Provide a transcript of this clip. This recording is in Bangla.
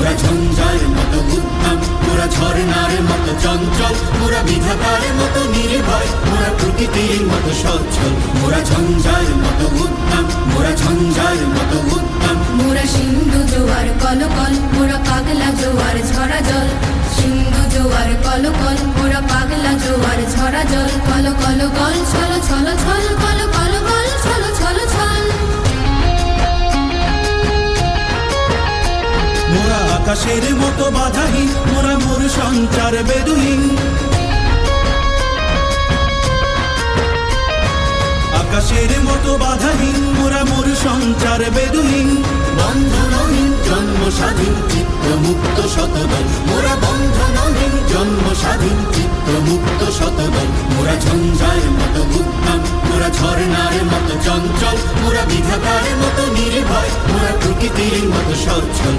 মোরা ঝঞ্ঝার মতো উদ্যম, মোরা ঝর্ণার মতো চঞ্চল, মোরা বিধাতার মতো নির্ভয়, মোরা প্রকৃতির মতো সচ্ছল। মোরা ঝঞ্ঝার মতো উদ্যম, মোরা ঝঞ্ঝার মতো উদ্যম। মোরা সিন্ধু জোয়ার কলকল, মোরা পাগলা জোয়ার ঝরা জল। সিন্ধু জোয়ার কলকল, মোরা পাগলা জোয়ার ঝরা জল। কল কল গল ছল ছল ছল, কল কল গল ছল ছল ছল। মোরা আকাশের মতো বাধাহীন, মোরা মোর সঞ্চার বেদুহীন। আকাশের মতো বাধাহীন, মোরা মোর সঞ্চার বেদুহীন। বন্ধনহীন জন্ম স্বাধীন চিত্ত মুক্ত শতদল, মোরা বন্ধনহীন জন্ম স্বাধীন চিত্ত মুক্ত শতদল। মোরা ঝঞ্ঝার মতো উদ্যম, মোরা ঝর্ণার মতো চঞ্চল, মোরা বিধাতার মতো নির্ভয়, মোরা প্রকৃতির মতো সচ্ছল।